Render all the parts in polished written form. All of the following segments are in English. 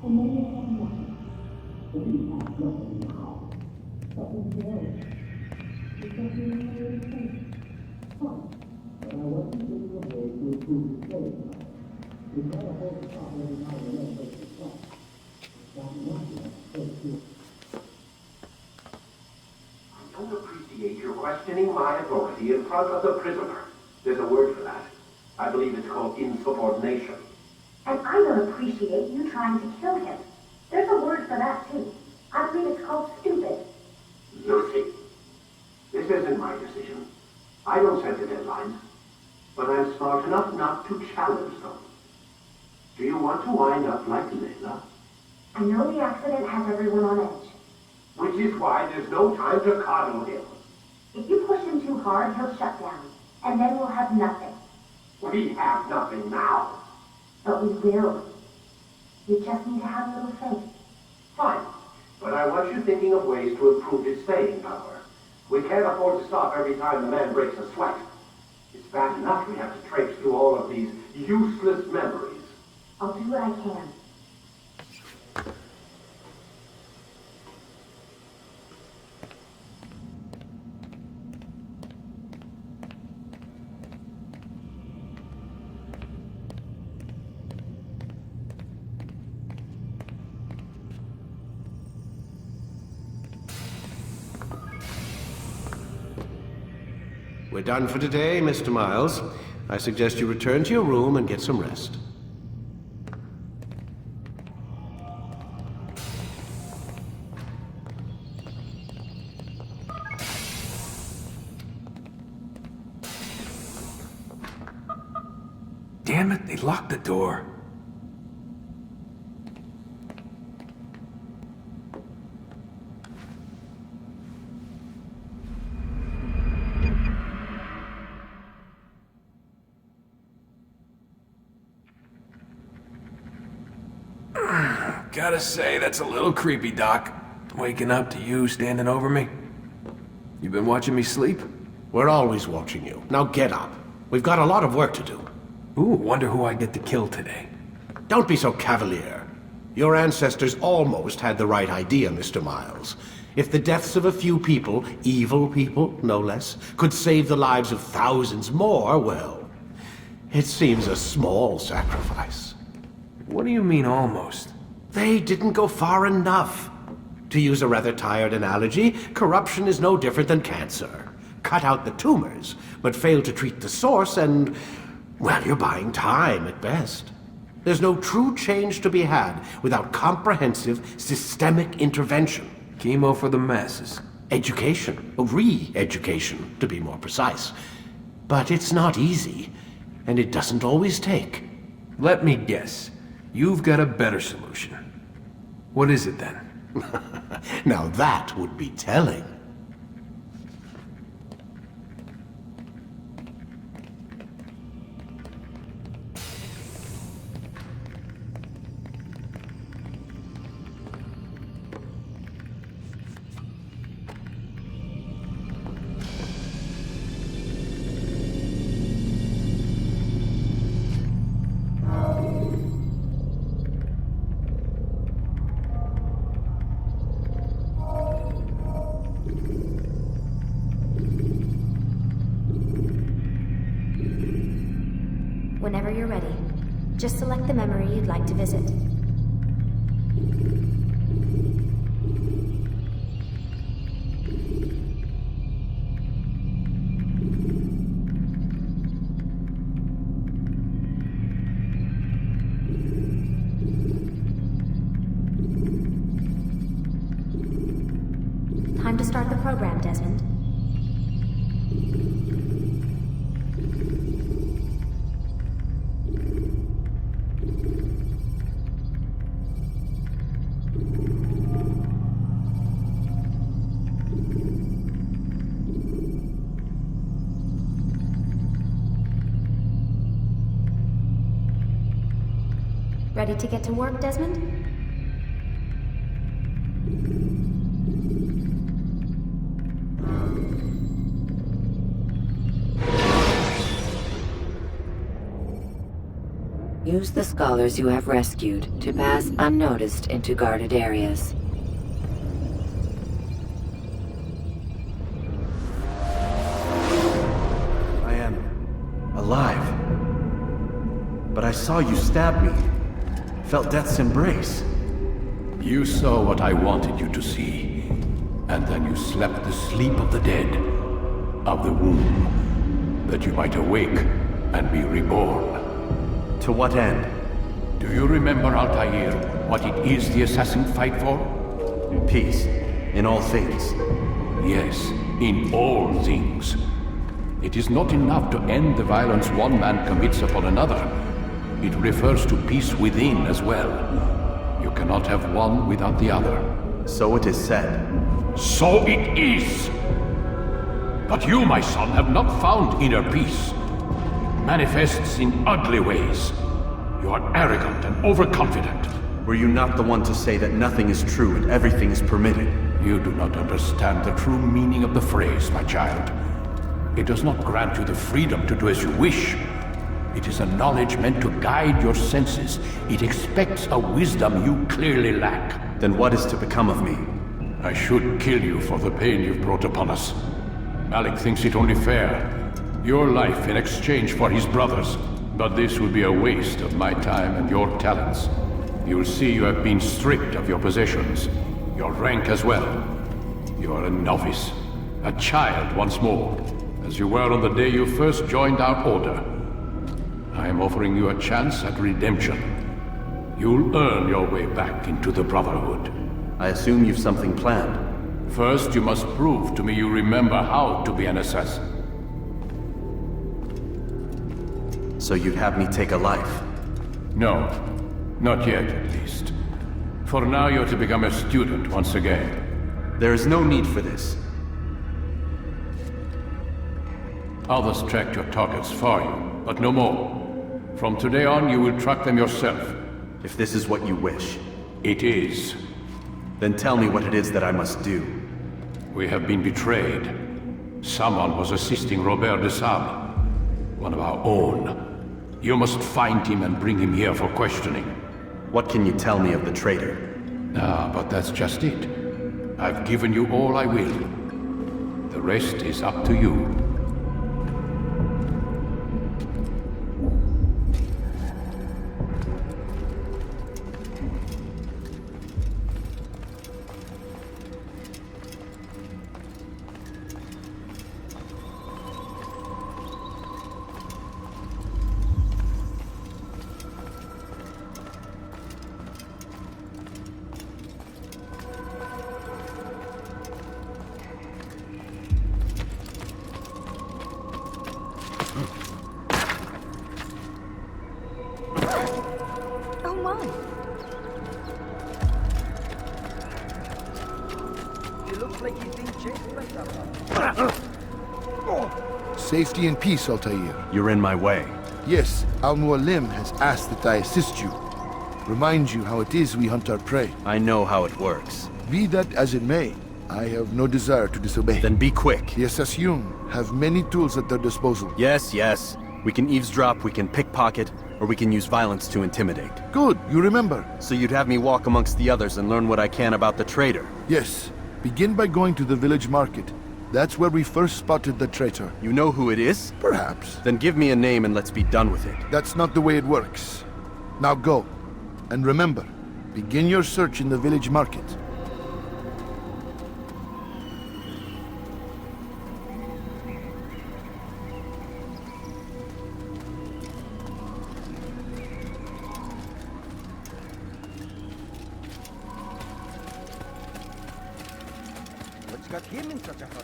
and then you have nothing. We have nothing now. But in the end, because you know what it takes. Fine. But I wasn't thinking of ways to improve the slave power. We can't afford to stop every time the men breaks the stop. Not nothing, so too. I don't appreciate your questioning my authority in front of the prisoner. There's a word for that. I believe it's called insubordination. And I don't appreciate you trying to kill him. There's a word for that, too. I believe it's called stupid. Lucy, this isn't my decision. I don't set the deadlines, but I'm smart enough not to challenge them. Do you want to wind up like Layla? I know the accident has everyone on edge. Which is why there's no time to coddle him. If you push him too hard, he'll shut down. And then we'll have nothing. We have nothing now. But we will. You just need to have a little faith. Fine, but I want you thinking of ways to improve his staying power. We can't afford to stop every time the man breaks a sweat. It's bad enough we have to traipse through all of these useless memories. I'll do what I can. We're done for today, Mr. Miles. I suggest you return to your room and get some rest. Damn it, they locked the door. Gotta say, that's a little creepy, Doc. Waking up to you standing over me. You been watching me sleep? We're always watching you. Now get up. We've got a lot of work to do. Ooh, wonder who I get to kill today. Don't be so cavalier. Your ancestors almost had the right idea, Mr. Miles. If the deaths of a few people, evil people, no less, could save the lives of thousands more, well, it seems a small sacrifice. What do you mean, almost? They didn't go far enough. To use a rather tired analogy, corruption is no different than cancer. Cut out the tumors, but fail to treat the source and, well, you're buying time at best. There's no true change to be had without comprehensive, systemic intervention. Chemo for the masses. Education, re-education, to be more precise. But it's not easy, and it doesn't always take. Let me guess. You've got a better solution. What is it then? Now that would be telling. Whenever you're ready, just select the memory you'd like to visit. Time to start the program, Desmond. Ready to get to work, Desmond? You Use the scholars you have rescued to pass unnoticed into guarded areas. I am alive. But I saw you stab me. Felt death's embrace. You saw what I wanted you to see. And then you slept the sleep of the dead, of the womb, that you might awake and be reborn. To what end? Do you remember, Altair, what it is the assassins fight for? In peace. In all things. Yes, in all things. It is not enough to end the violence one man commits upon another. It refers to peace within as well. You cannot have one without the other. So it is said. So it is! But you, my son, have not found inner peace. It manifests in ugly ways. You are arrogant and overconfident. Were you not the one to say that nothing is true and everything is permitted? You do not understand the true meaning of the phrase, my child. It does not grant you the freedom to do as you wish. It is a knowledge meant to guide your senses. It expects a wisdom you clearly lack. Then what is to become of me? I should kill you for the pain you've brought upon us. Malik thinks it only fair. Your life in exchange for his brother's. But this would be a waste of my time and your talents. You'll see you have been stripped of your possessions. Your rank as well. You are a novice. A child once more. As you were on the day you first joined our order. I am offering you a chance at redemption. You'll earn your way back into the Brotherhood. I assume you've something planned. First, you must prove to me you remember how to be an assassin. So you'd have me take a life? No. Not yet, at least. For now, you're to become a student once again. There is no need for this. Others tracked your targets for you, but no more. From today on, you will track them yourself. If this is what you wish. It is. Then tell me what it is that I must do. We have been betrayed. Someone was assisting Robert de Sable, one of our own. You must find him and bring him here for questioning. What can you tell me of the traitor? Ah, but that's just it. I've given you all I will. The rest is up to you. Safety and peace, Altair. You're in my way. Yes, Al-Mualim has asked that I assist you. Remind you how it is we hunt our prey. I know how it works. Be that as it may, I have no desire to disobey. Then be quick. The Assassin have many tools at their disposal. Yes, yes. We can eavesdrop, we can pickpocket, or we can use violence to intimidate. Good, you remember. So you'd have me walk amongst the others and learn what I can about the traitor? Yes. Begin by going to the village market. That's where we first spotted the traitor. You know who it is? Perhaps. Then give me a name and let's be done with it. That's not the way it works. Now go. And remember, begin your search in the village market. What's got him in such a hurry?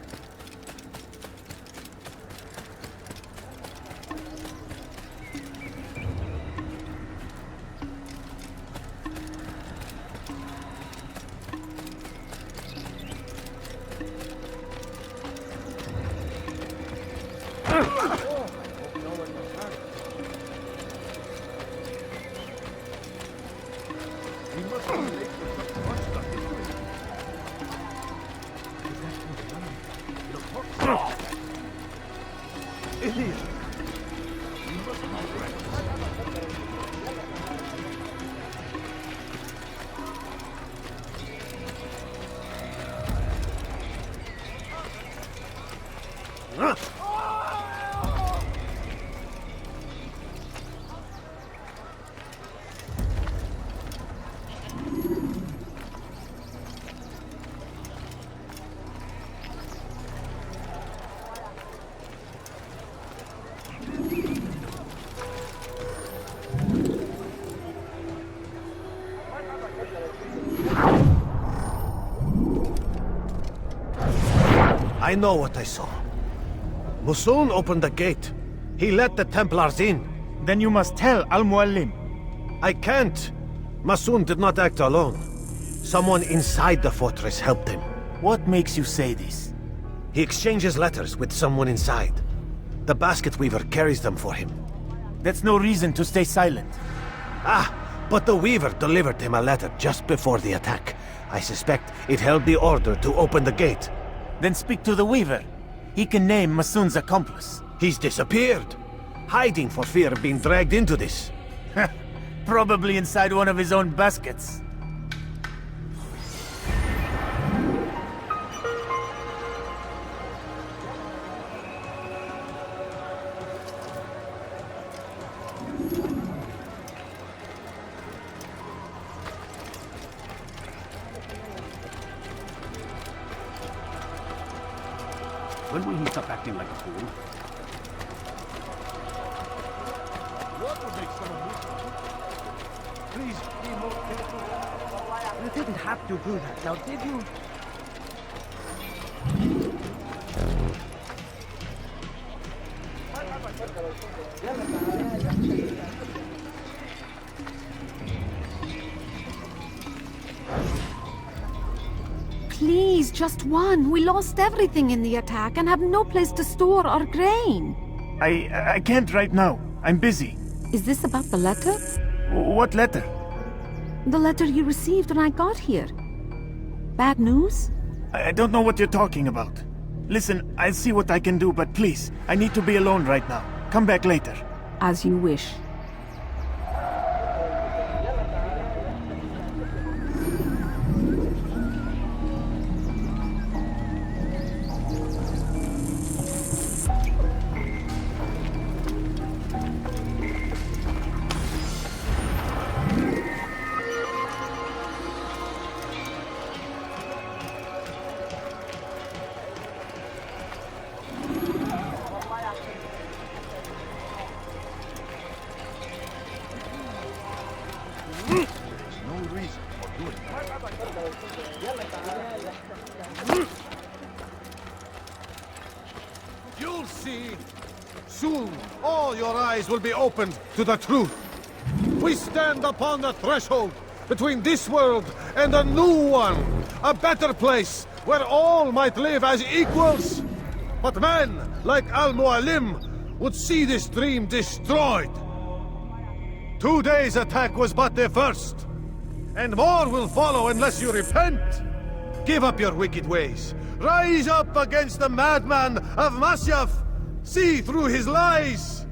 I know what I saw. Musun opened the gate. He let the Templars in. Then you must tell Al-Mualim. I can't. Musun did not act alone. Someone inside the fortress helped him. What makes you say this? He exchanges letters with someone inside. The basket weaver carries them for him. That's no reason to stay silent. Ah, but the weaver delivered him a letter just before the attack. I suspect it held the order to open the gate. Then speak to the weaver. He can name Masun's accomplice. He's disappeared. Hiding for fear of being dragged into this. Probably inside one of his own baskets. When will he stop acting like a fool? What would make someone move? Please be more careful. You didn't have to do that, now did you? Please, just one. We lost everything in the attack and have no place to store our grain. I can't right now. I'm busy. Is this about the letter? What letter? The letter you received when I got here. Bad news? I don't know what you're talking about. Listen, I'll see what I can do, but please, I need to be alone right now. Come back later. As you wish. You'll see. Soon, all your eyes will be opened to the truth. We stand upon the threshold between this world and a new one. A better place where all might live as equals. But men like Al-Mualim would see this dream destroyed. Today's attack was but the first. And more will follow unless you repent. Give up your wicked ways. Rise up against the madman of Masyaf. See through his lies.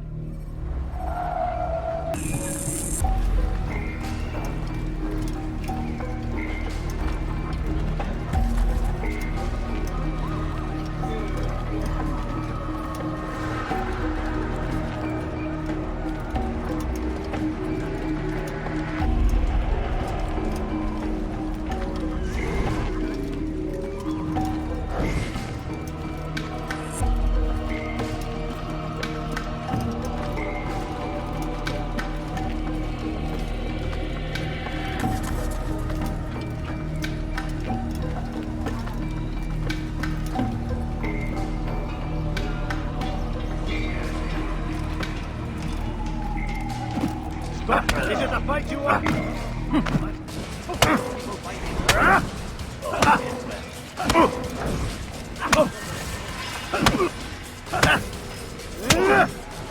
Is it a fight you want?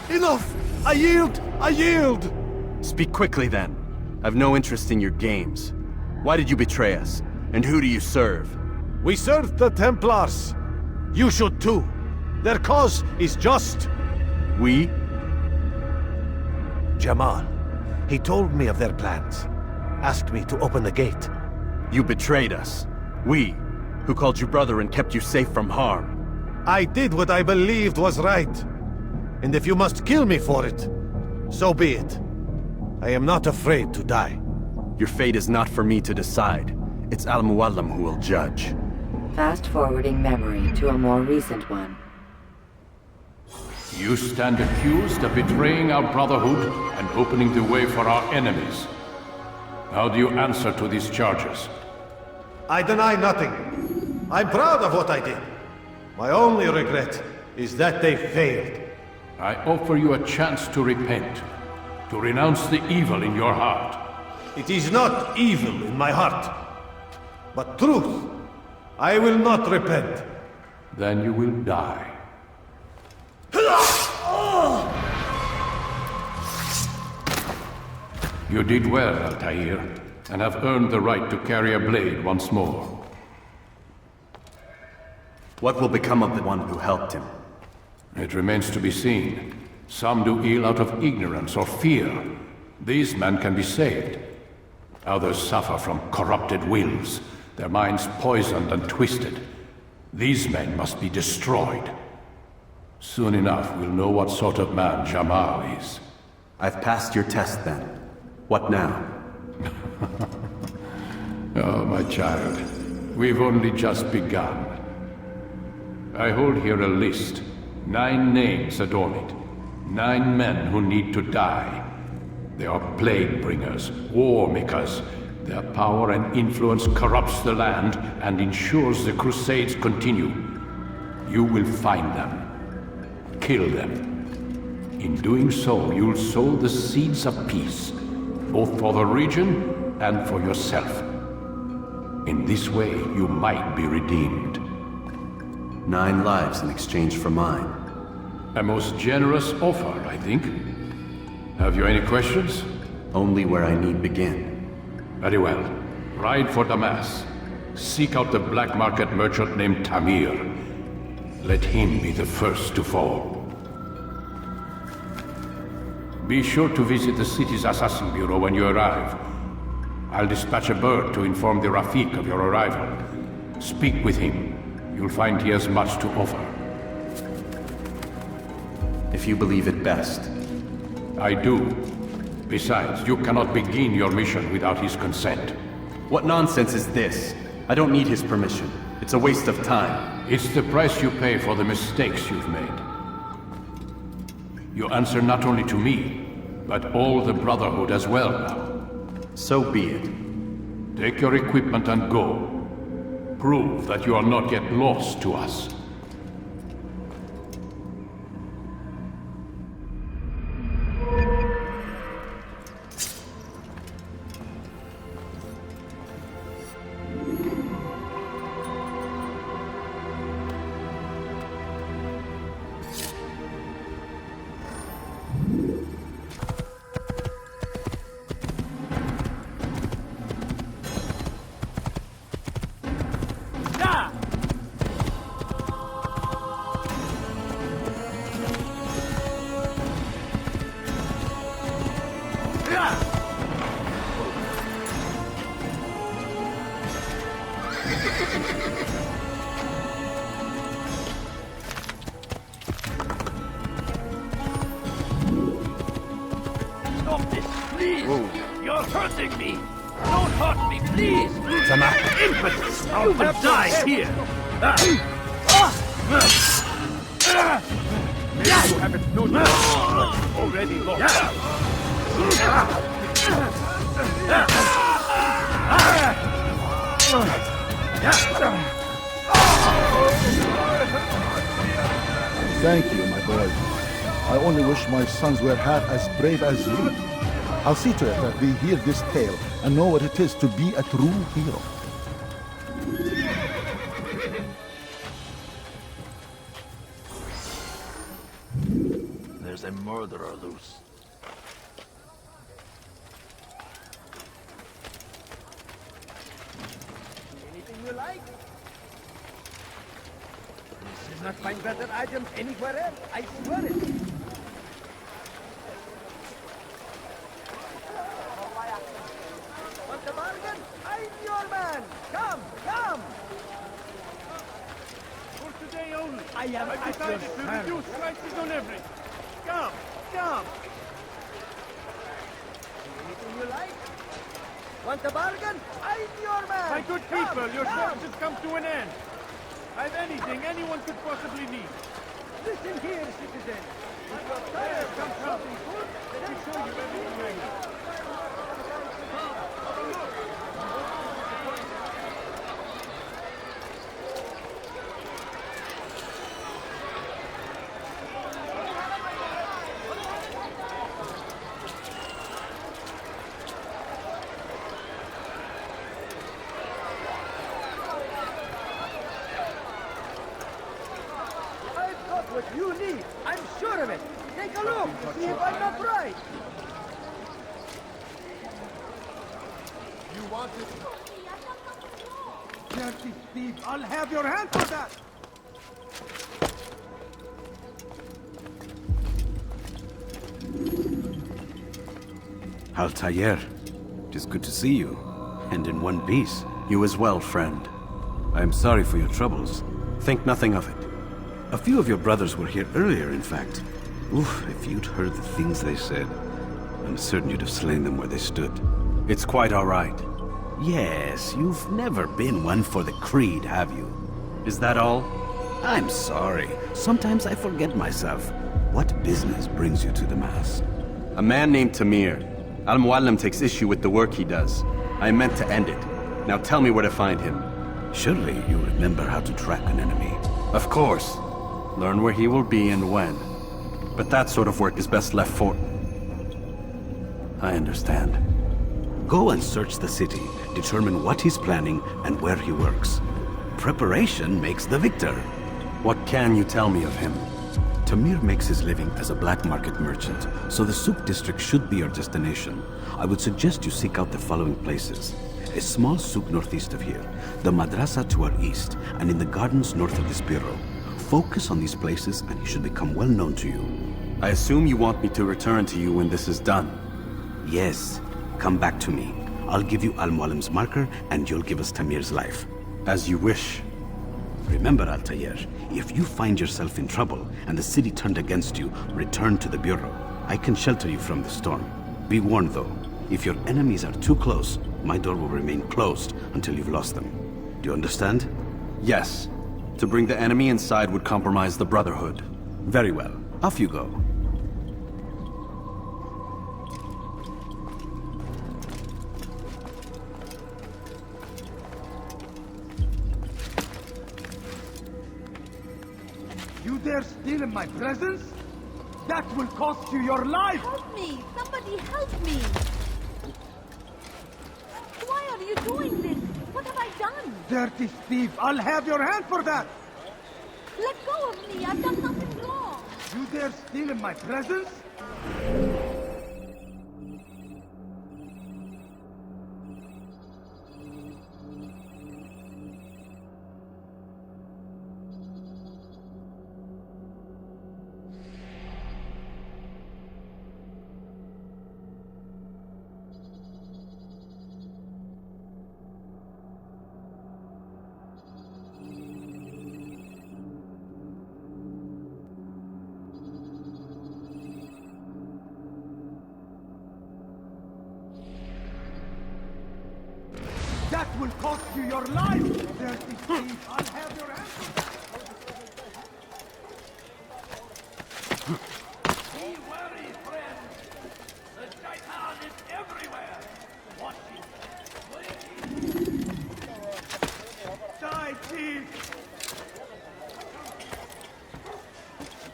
Enough! I yield! I yield! Speak quickly then. I've no interest in your games. Why did you betray us? And who do you serve? We serve the Templars. You should too. Their cause is just. We? Jamal. He told me of their plans. Asked me to open the gate. You betrayed us. We, who called you brother and kept you safe from harm. I did what I believed was right. And if you must kill me for it, so be it. I am not afraid to die. Your fate is not for me to decide. It's Al-Muallim who will judge. Fast-forwarding memory to a more recent one. You stand accused of betraying our Brotherhood and opening the way for our enemies. How do you answer to these charges? I deny nothing. I'm proud of what I did. My only regret is that they failed. I offer you a chance to repent, to renounce the evil in your heart. It is not evil in my heart, but truth. I will not repent. Then you will die. You did well, Altair, and have earned the right to carry a blade once more. What will become of the one who helped him? It remains to be seen. Some do ill out of ignorance or fear. These men can be saved. Others suffer from corrupted wills, their minds poisoned and twisted. These men must be destroyed. Soon enough, we'll know what sort of man Jamal is. I've passed your test then. What now? Oh, my child. We've only just begun. I hold here a list. 9 names adorn it. 9 men who need to die. They are plague bringers, war makers. Their power and influence corrupts the land and ensures the Crusades continue. You will find them. Kill them. In doing so, you'll sow the seeds of peace, both for the region and for yourself. In this way, you might be redeemed. 9 lives in exchange for mine. A most generous offer, I think. Have you any questions? Only where I need begin. Very well. Ride for Damas. Seek out the black market merchant named Tamir. Let him be the first to fall. Be sure to visit the city's assassin bureau when you arrive. I'll dispatch a bird to inform the Rafik of your arrival. Speak with him. You'll find he has much to offer. If you believe it best. I do. Besides, you cannot begin your mission without his consent. What nonsense is this? I don't need his permission. It's a waste of time. It's the price you pay for the mistakes you've made. You answer not only to me, but all the Brotherhood as well now. So be it. Take your equipment and go. Prove that you are not yet lost to us. Stop this, please! You're hurting me! Don't hurt me, please! Impotence! You will die here! Maybe you haven't noticed, but already lost. Thank you, my boy. I only wish my sons were half as brave as you. I'll see to it that they hear this tale and know what it is to be a true hero. There's a murderer loose. Anything you like? You will not find better items anywhere else, I swear it. Want a bargain? I'm your man! Come, come! For today only. I am I've decided to reduce prices on everything. Come, come. Anything you like? Want a bargain? I'm your man! My good Come, people, your come. service has come to an end. I've anything anyone could possibly need. Listen here, citizen. If you're tired of something good, let me show you everything I know. What you need, I'm sure of it. Take a look, see if I'm not right. You want it? Dirty thief, I'll have your hand for that! Altair, it is good to see you, and in one piece. You as well, friend. I am sorry for your troubles. Think nothing of it. A few of your brothers were here earlier, in fact. Oof, if you'd heard the things they said, I'm certain you'd have slain them where they stood. It's quite all right. Yes, you've never been one for the creed, have you? Is that all? I'm sorry. Sometimes I forget myself. What business brings you to the Mass? A man named Tamir. Al-Muallim takes issue with the work he does. I meant to end it. Now tell me where to find him. Surely you remember how to track an enemy. Of course. Learn where he will be and when. But that sort of work is best left for... I understand. Go and search the city, determine what he's planning and where he works. Preparation makes the victor. What can you tell me of him? Tamir makes his living as a black market merchant, so the Souk district should be your destination. I would suggest you seek out the following places. A small souk northeast of here, the madrasa to our east, and in the gardens north of this bureau. Focus on these places and he should become well known to you. I assume you want me to return to you when this is done? Yes. Come back to me. I'll give you Al-Muallim's marker and you'll give us Tamir's life. As you wish. Remember, Altair, if you find yourself in trouble and the city turned against you, return to the bureau. I can shelter you from the storm. Be warned though, if your enemies are too close, my door will remain closed until you've lost them. Do you understand? Yes. To bring the enemy inside would compromise the Brotherhood. Very well. Off you go. You dare steal in my presence? That will cost you your life! Help me! Somebody help me! Why are you doing this? What have I done? Dirty thief, I'll have your hand for that! Let go of me! I've done nothing wrong! You dare steal in my presence? That will cost you your life! Dirty thief, I'll have your answer! Be wary, friend. The shaitan is everywhere. Watch it. Die, thief!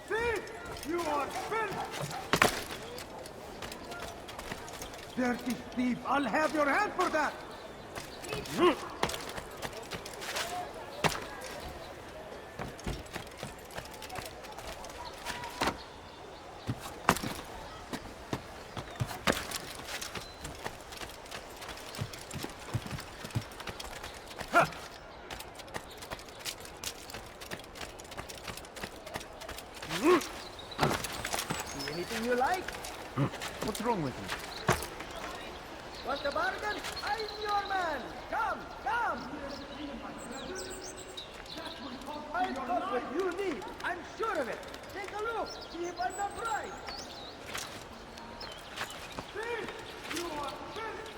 Thief! You are filth! Dirty thief, I'll have your hand for that! See anything you like? What's wrong with you? Want a bargain? I'm your man! Come, come! I've got what you need. I'm sure of it. Take a look. See if I'm not right. See? You are finished.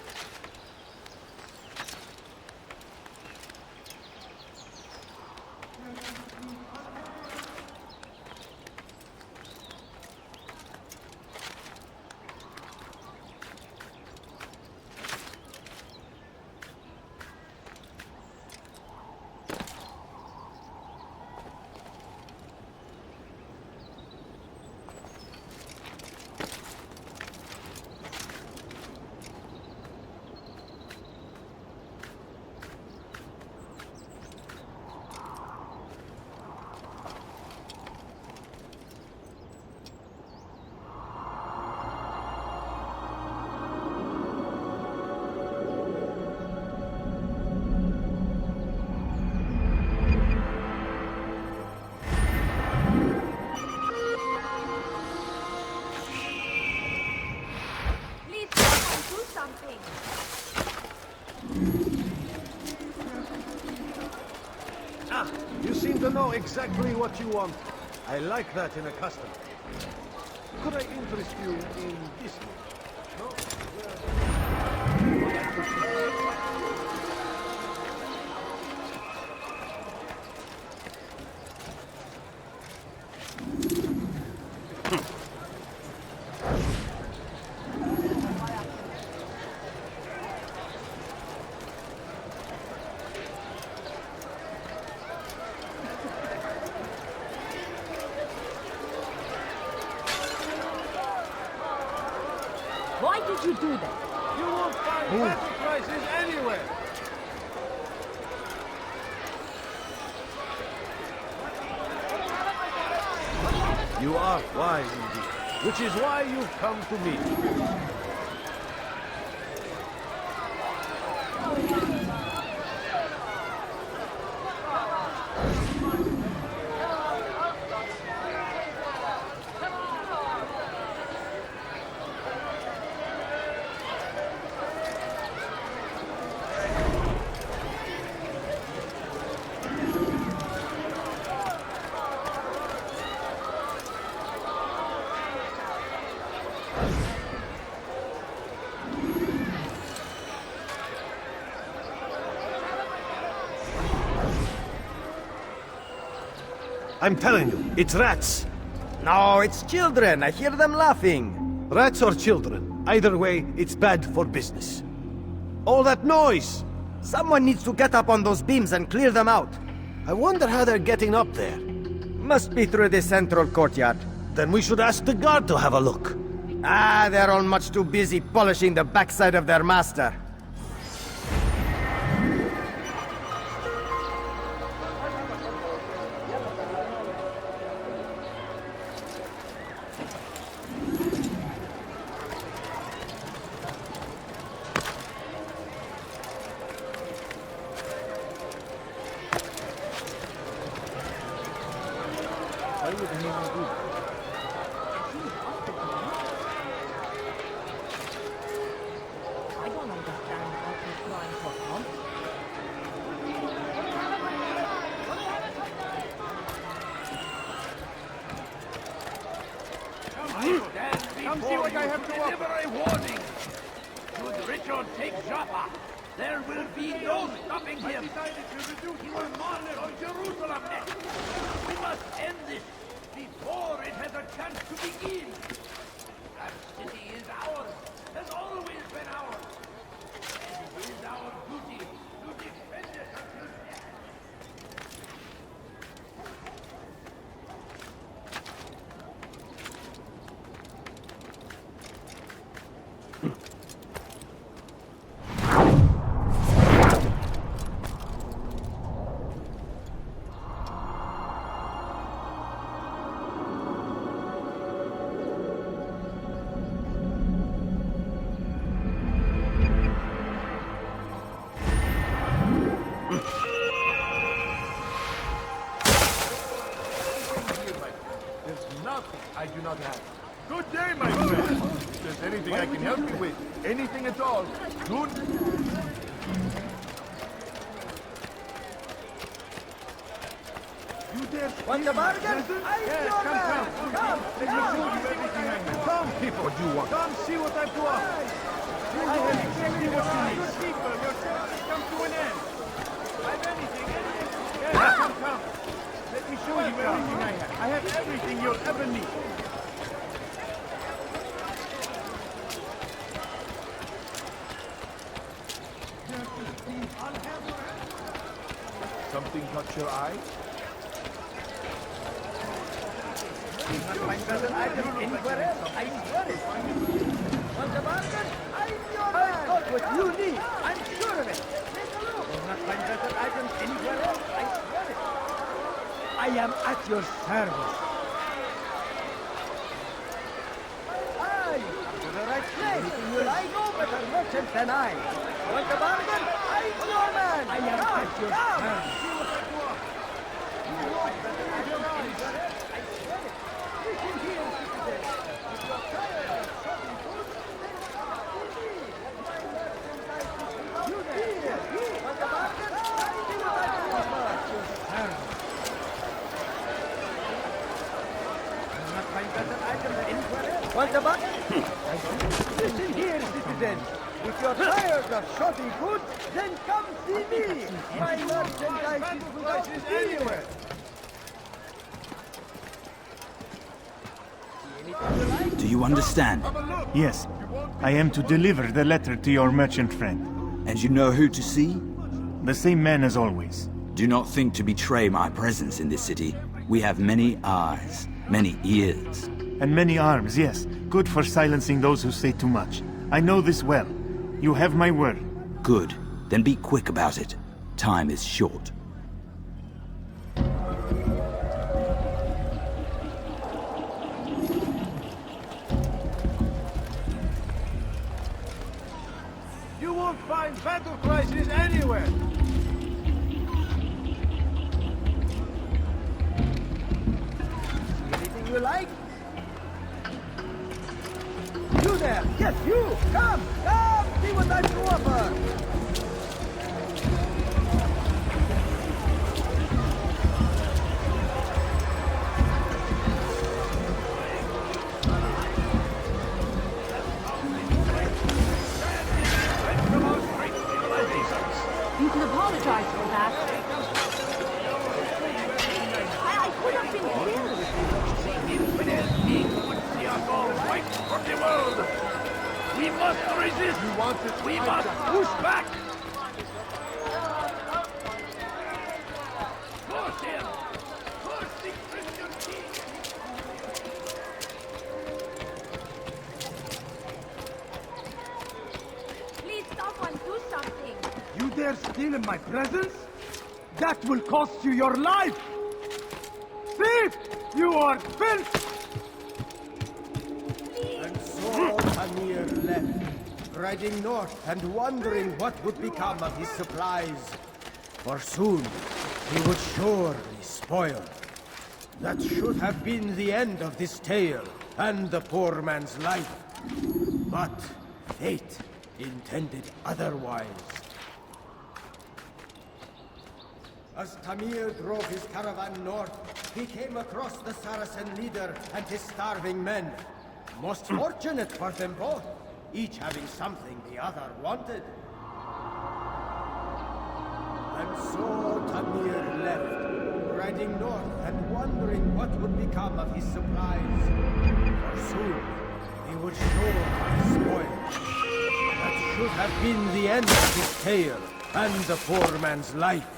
You seem to know exactly what you want. I like that in a customer. Could I interest you in this one? No? Why did you do that? You won't find better prices anywhere. You are wise indeed, which is why you've come to me. I'm telling you, it's rats. No, it's children. I hear them laughing. Rats or children. Either way, it's bad for business. All that noise! Someone needs to get up on those beams and clear them out. I wonder how they're getting up there. Must be through the central courtyard. Then we should ask the guard to have a look. Ah, they're all much too busy polishing the backside of their master. Come see what I have to offer. Deliver a warning. Should Richard take Jaffa, there will be no stopping him. He will march on Jerusalem next. We must end this before it has a chance to begin. That city is ours, has always been ours. And it is our duty to defend it until death. I do not have. Good day, my friend. If there's anything I can help you with, anything at all, good. You Want a bargain? I'm your man! Come! Let me show you everything I have. Come, people! What do you want? Come see what I've to offer. I have exactly what you need. Good people, your service has come to an end. I've anything. Yes, come. Let me show you everything I have. I have everything you'll ever need. Something caught your eye? You not find better items anywhere else. I swear it. Want a bargain? I'm your man. I've got what you need. I'm sure of it. Take a look. You not find better items anywhere else. I swear it. I am at your service. Aye, to the right place. Will I know better merchant than I? Want a bargain? I'm your man. I am at your service. You know better items anywhere else. I swear it. Listen here, citizen. If you're tired of shopping food, then come to me. My merchandise is you there. Want a bargain? I do what I can offer. At your service. You'll not find better items anywhere else. Want a bargain? Listen here, citizen. If you're tired of shopping food, then come see me. My merchandise is without anywhere. Do you understand? Yes. I am to deliver the letter to your merchant friend. And you know who to see? The same man as always. Do not think to betray my presence in this city. We have many eyes, many ears. And many arms, yes. Good for silencing those who say too much. I know this well. You have my word. Good. Then be quick about it. Time is short. You won't find battle prices anywhere. Anything you like? You there! Yes, you! Come! Come! See what I've to offer! You can apologize for that. I could have been killed. Infinite being would see us all right from the world. We must resist. You want it? We must push back. Force him. Force the Christian king. Please, someone do something. You dare steal in my presence? That will cost you your life! Thief! You are filth! And so Tamir left, riding north and wondering what would become of his supplies. For soon he would surely spoil. That should have been the end of this tale and the poor man's life. But fate intended otherwise. As Tamir drove his caravan north, he came across the Saracen leader and his starving men. Most fortunate for them both, each having something the other wanted. And so Tamir left, riding north and wondering what would become of his supplies. For soon, he would surely spoil. That should have been the end of his tale and the poor man's life.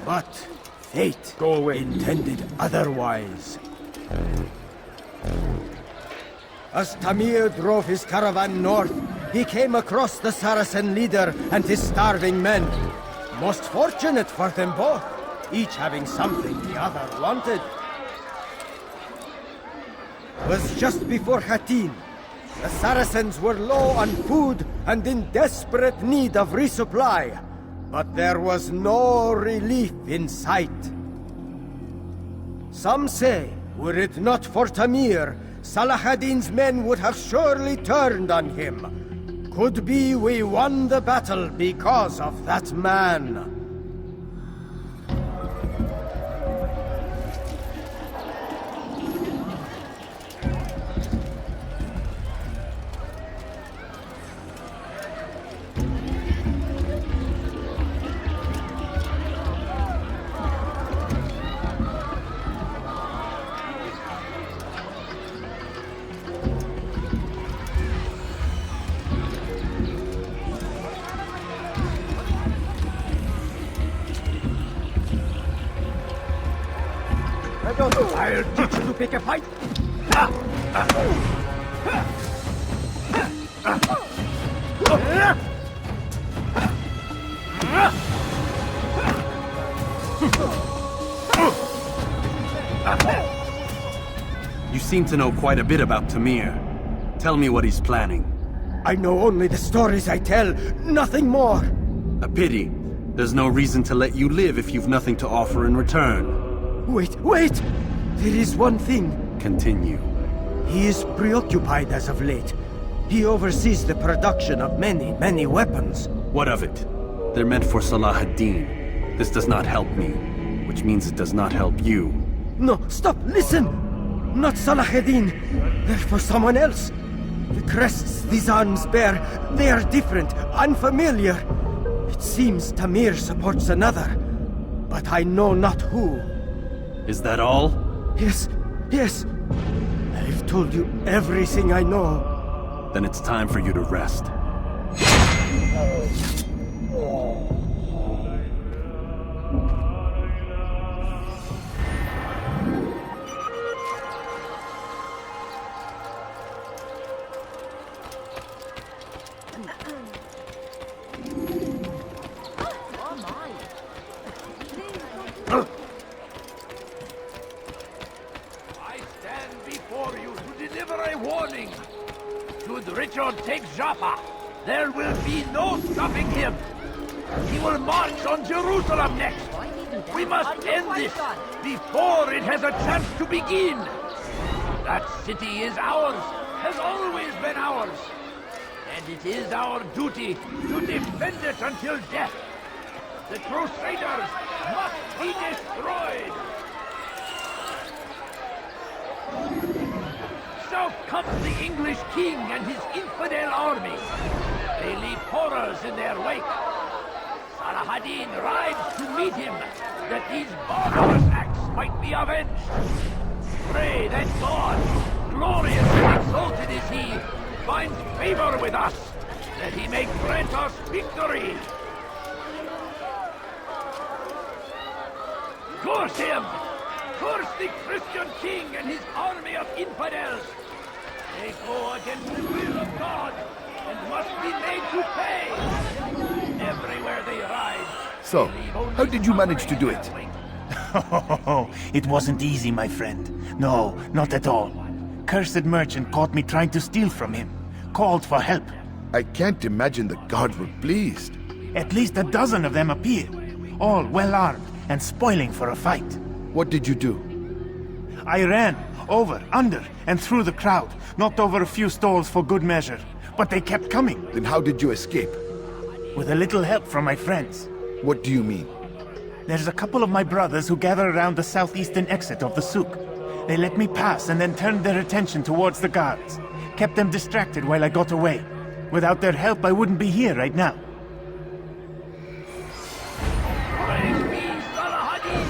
But fate intended otherwise. As Tamir drove his caravan north, he came across the Saracen leader and his starving men. Most fortunate for them both, each having something the other wanted. It was just before Hattin. The Saracens were low on food and in desperate need of resupply. But there was no relief in sight. Some say, were it not for Tamir, Salah ad-Din's men would have surely turned on him. Could be we won the battle because of that man. I'll teach you to pick a fight. You seem to know quite a bit about Tamir. Tell me what he's planning. I know only the stories I tell, nothing more. A pity. There's no reason to let you live if you've nothing to offer in return. Wait! There is one thing. Continue. He is preoccupied as of late. He oversees the production of many weapons. What of it? They're meant for Salah ad-Din. This does not help me, which means it does not help you. No, stop, listen! Not Salah ad-Din. They're for someone else. The crests these arms bear, they are different, unfamiliar. It seems Tamir supports another, but I know not who. Is that all? Yes. I've told you everything I know. Then it's time for you to rest. I stand before you to deliver a warning. Should Richard take Jaffa, there will be no stopping him. He will march on Jerusalem next. We must end this before it has a chance to begin. That city is ours, has always been ours. And it is our duty to defend it until death. The Crusaders must be destroyed. South comes the English king and his infidel army. They leave horrors in their wake. Salah ad-Din rides to meet him, that these barbarous acts might be avenged. Pray that God, glorious and exalted is he, finds favor with us, that he may grant us victory. Curse him! Curse the Christian king and his army of infidels! They go against the will of God and must be made to pay! Everywhere they ride. So, how did you manage to do it? It wasn't easy, my friend. No, not at all. Cursed merchant caught me trying to steal from him. Called for help. I can't imagine the guards were pleased. At least a dozen of them appeared. All well armed and spoiling for a fight. What did you do? I ran, over, under, and through the crowd. Knocked over a few stalls for good measure. But they kept coming. Then how did you escape? With a little help from my friends. What do you mean? There's a couple of my brothers who gather around the southeastern exit of the souk. They let me pass and then turned their attention towards the guards. Kept them distracted while I got away. Without their help, I wouldn't be here right now. Praise be Salah ad-Din!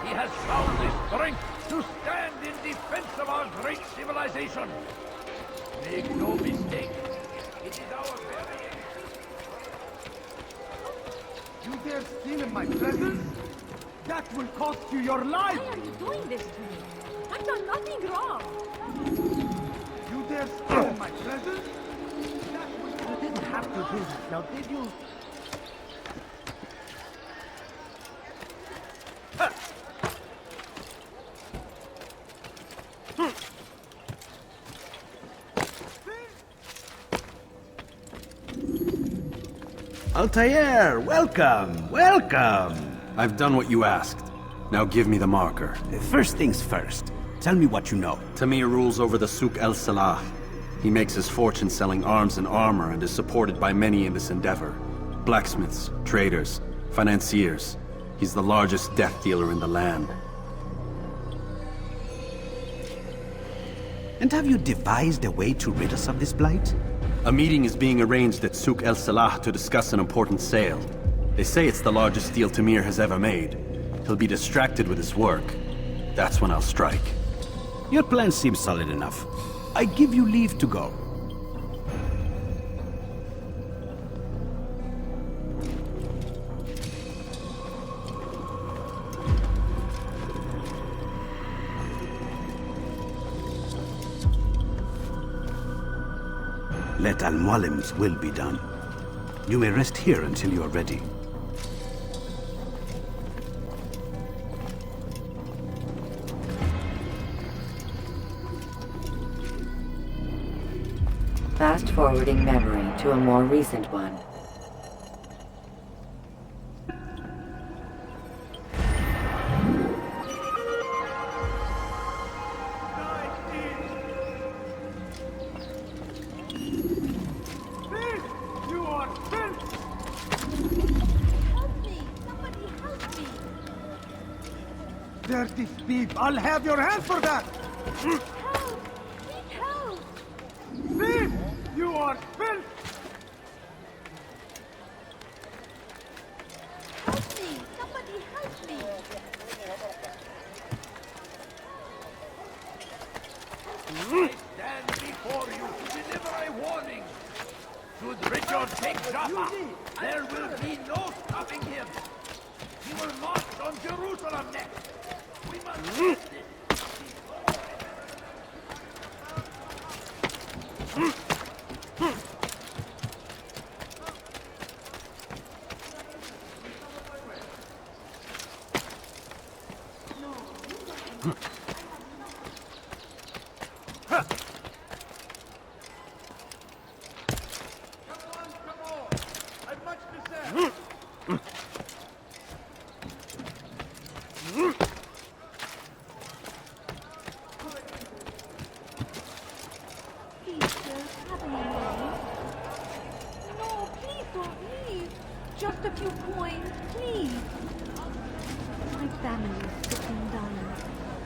He has found the strength to stand in defense of our great civilization. Make no mistake, it is our very... You dare steal in my presence? That will cost you your life! Why are you doing this to me? I've done nothing wrong. You dare steal in my presence? You didn't have to do that, now did you? Altair, welcome! I've done what you asked. Now give me the marker. First things first. Tell me what you know. Tamir rules over the Souk El Salah. He makes his fortune selling arms and armor and is supported by many in this endeavor. Blacksmiths, traders, financiers. He's the largest death dealer in the land. And have you devised a way to rid us of this blight? A meeting is being arranged at Souk El Salah to discuss an important sale. They say it's the largest deal Tamir has ever made. He'll be distracted with his work. That's when I'll strike. Your plan seems solid enough. I give you leave to go. Let Al-Mualim's will be done. You may rest here until you are ready. Fast-forwarding memory to a more recent one. Dirty thief! I'll have your hand for that! Help! Help! Thief! You are filth! Help me! Somebody help me! I stand before you to deliver a warning. Should Richard take Jaffa, there will be no stopping him. He will march on Jerusalem next. We must end this. Just a few coins, please. My family is sick and dying.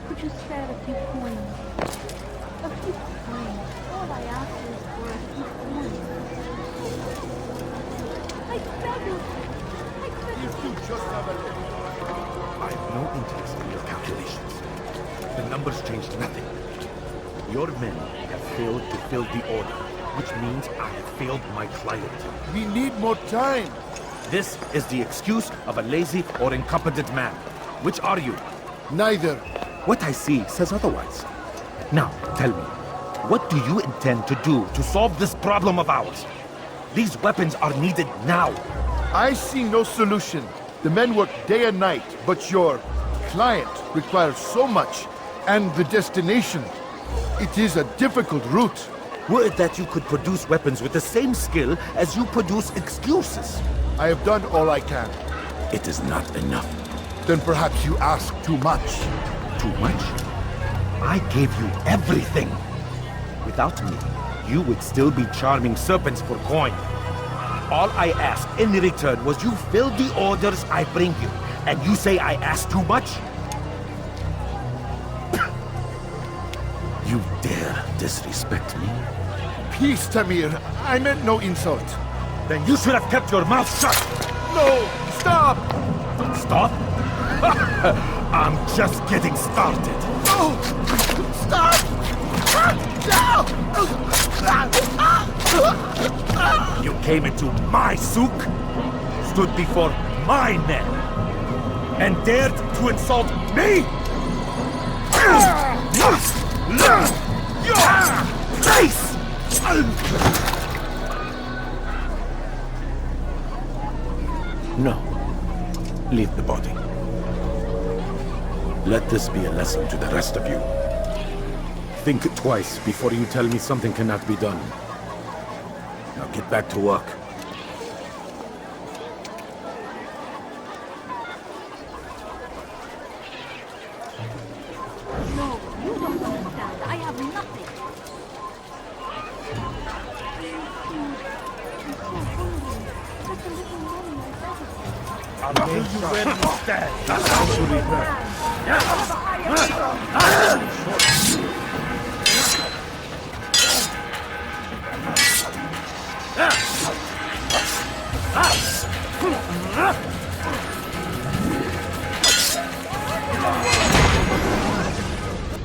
Could you spare a few coins? A few coins. All I ask is for a few coins. I beg you. I beg you. You just have a look. I have no interest in your calculations. The numbers change nothing. Your men have failed to fill the order, which means I have failed my client. We need more time. This is the excuse of a lazy or incompetent man. Which are you? Neither. What I see says otherwise. Now, tell me, what do you intend to do to solve this problem of ours? These weapons are needed now. I see no solution. The men work day and night, but your client requires so much, and the destination. It is a difficult route. Were it that you could produce weapons with the same skill as you produce excuses. I have done all I can. It is not enough. Then perhaps you ask too much. Too much? I gave you everything. Without me, you would still be charming serpents for coin. All I ask in return was you fill the orders I bring you. And you say I ask too much? You dare disrespect me? Peace, Tamir. I meant no insult. Then you should have kept your mouth shut! No! Stop! Stop? I'm just getting started. No! Stop! No! You came into my souk, stood before my men, and dared to insult me? Your face! No. Leave the body. Let this be a lesson to the rest of you. Think twice before you tell me something cannot be done. Now get back to work. No, you don't understand. I have nothing. I'll make you where you stand. That's how you return.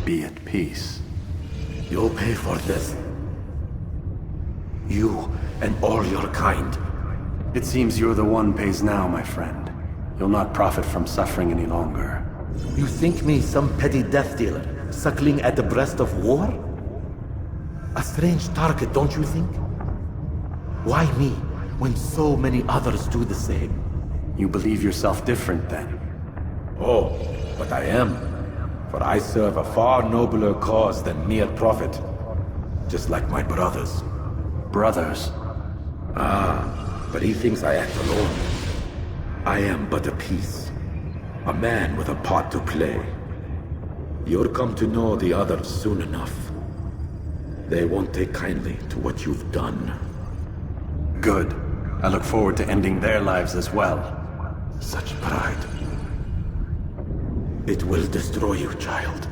Be at peace. You'll pay for this. You and all your kind. It seems you're the one pays now, my friend. You'll not profit from suffering any longer. You think me some petty death dealer, suckling at the breast of war? A strange target, don't you think? Why me, when so many others do the same? You believe yourself different, then? Oh, but I am. For I serve a far nobler cause than mere profit. Just like my brothers. Brothers? Ah, but he thinks I act alone. I am but a piece. A man with a part to play. You'll come to know the others soon enough. They won't take kindly to what you've done. Good. I look forward to ending their lives as well. Such pride. It will destroy you, child.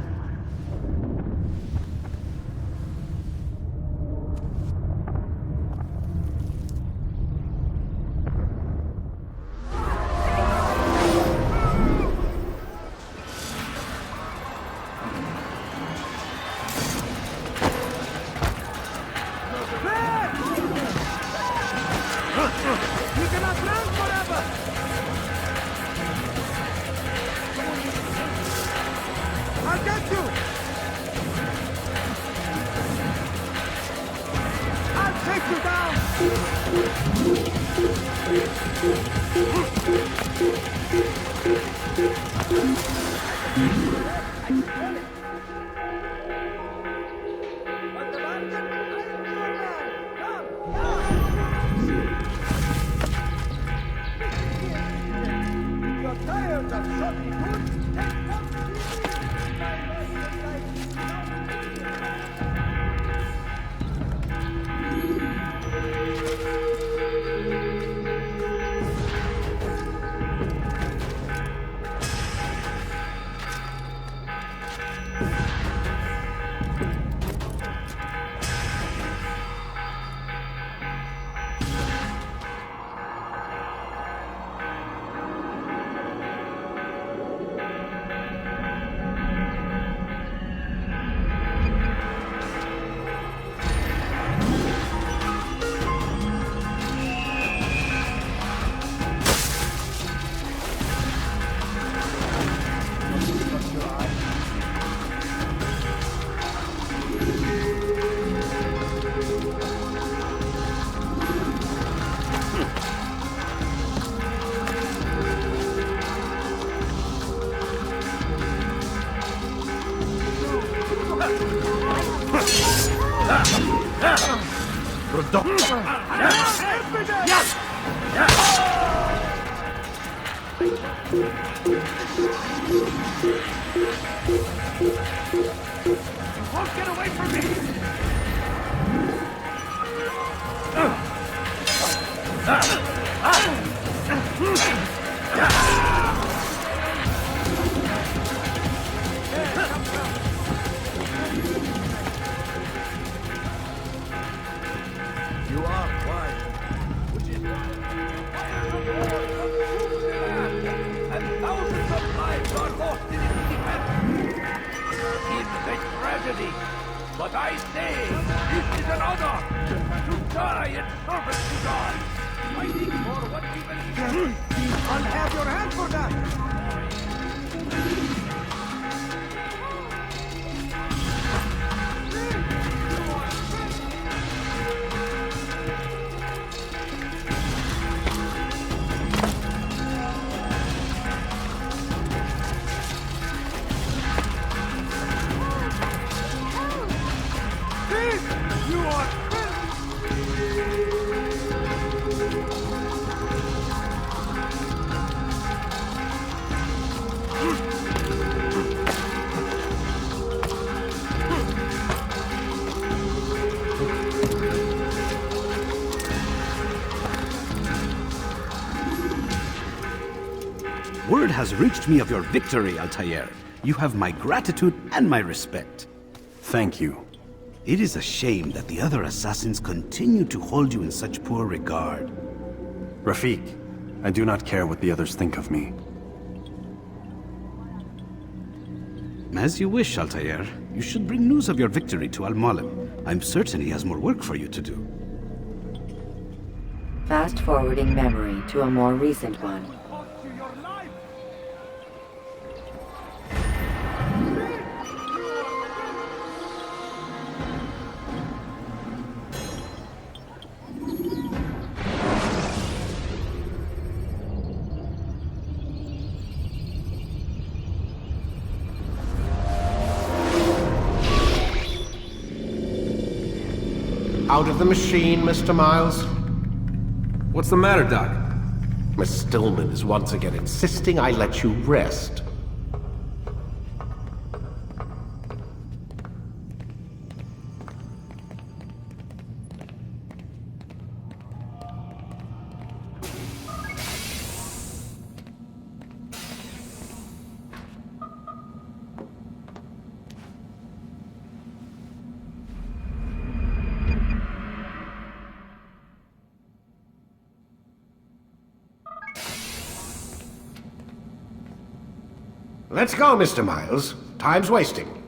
But I say, this is an honor to die in service to God, fighting for what we believe in. I'll have your hand for that! Word has reached me of your victory, Altair. You have my gratitude and my respect. Thank you. It is a shame that the other assassins continue to hold you in such poor regard. Rafik, I do not care what the others think of me. As you wish, Altair. You should bring news of your victory to Al-Malim. I'm certain he has more work for you to do. Fast-forwarding memory to a more recent one. Out of the machine, Mr. Miles. What's the matter, Doc? Miss Stillman is once again insisting I let you rest. Let's go, Mr. Miles. Time's wasting.